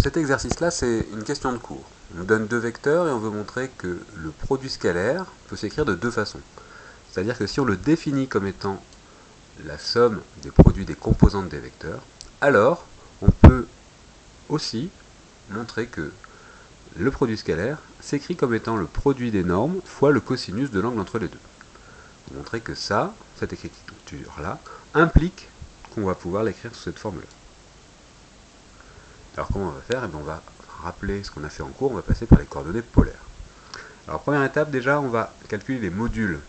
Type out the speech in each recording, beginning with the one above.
Cet exercice-là, c'est une question de cours. On nous donne deux vecteurs et on veut montrer que le produit scalaire peut s'écrire de deux façons. C'est-à-dire que si on le définit comme étant la somme des produits des composantes des vecteurs, alors on peut aussi montrer que le produit scalaire s'écrit comme étant le produit des normes fois le cosinus de l'angle entre les deux. On va montrer que ça, cette écriture-là, implique qu'on va pouvoir l'écrire sous cette formule. Alors comment on va faire? On va rappeler ce qu'on a fait en cours, on va passer par les coordonnées polaires. Alors première étape, déjà, on va calculer les modules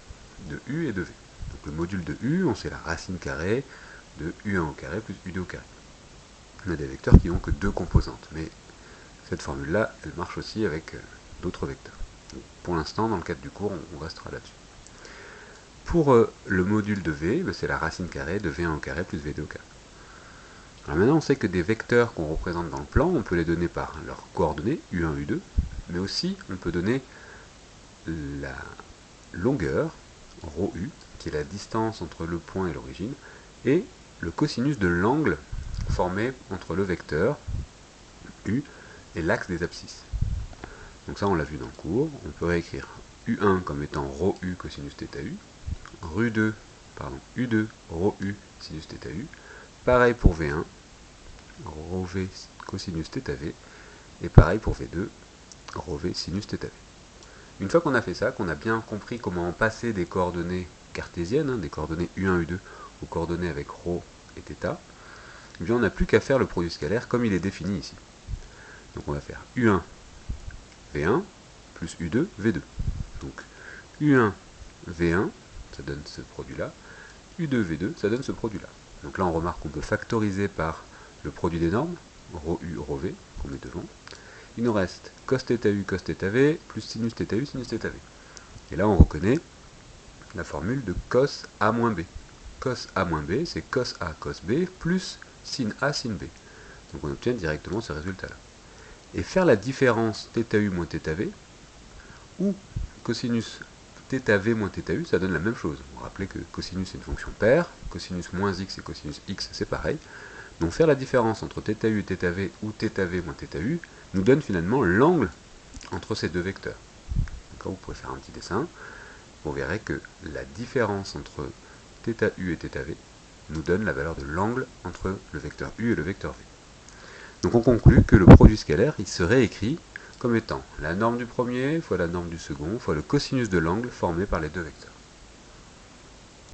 de U et de V. Donc le module de U, on sait la racine carrée de U1 au carré plus U2 au carré. On a des vecteurs qui n'ont que deux composantes, mais cette formule-là, elle marche aussi avec d'autres vecteurs. Donc, pour l'instant, dans le cadre du cours, on restera là-dessus. Pour le module de V, c'est la racine carrée de V1 au carré plus V2 au carré. Alors maintenant, on sait que des vecteurs qu'on représente dans le plan, on peut les donner par leurs coordonnées, U1, U2, mais aussi on peut donner la longueur, ρu, qui est la distance entre le point et l'origine, et le cosinus de l'angle formé entre le vecteur, U, et l'axe des abscisses. Donc ça, on l'a vu dans le cours. On peut réécrire U1 comme étant ρu cosinus θu, U2 ρu sinus θu, pareil pour V1, ρv cosinus θv, et pareil pour V2, ρv sinus θv. Une fois qu'on a fait ça, qu'on a bien compris comment passer des coordonnées cartésiennes, des coordonnées U1, U2, aux coordonnées avec ρ et θ, eh bien on n'a plus qu'à faire le produit scalaire comme il est défini ici. Donc on va faire U1, V1, plus U2, V2. Donc U1, V1, ça donne ce produit-là, U2, V2, ça donne ce produit-là. Donc là on remarque qu'on peut factoriser par le produit des normes, ρu, ρv, qu'on met devant. Il nous reste cos θu, cos θv, plus sinus θu, sinus θv. Et là on reconnaît la formule de cos A moins B. Cos A moins B, c'est cos A, cos B, plus sin A, sin B. Donc on obtient directement ce résultat-là. Et faire la différence θu moins θv, ou cosinus θv moins θu, ça donne la même chose. Vous vous rappelez que cosinus c'est une fonction paire, cosinus moins x et cosinus x c'est pareil. Donc faire la différence entre θu et θv ou θv moins θu nous donne finalement l'angle entre ces deux vecteurs. Donc, vous pouvez faire un petit dessin, vous verrez que la différence entre θu et θv nous donne la valeur de l'angle entre le vecteur u et le vecteur v. Donc on conclut que le produit scalaire il serait écrit comme étant la norme du premier fois la norme du second fois le cosinus de l'angle formé par les deux vecteurs.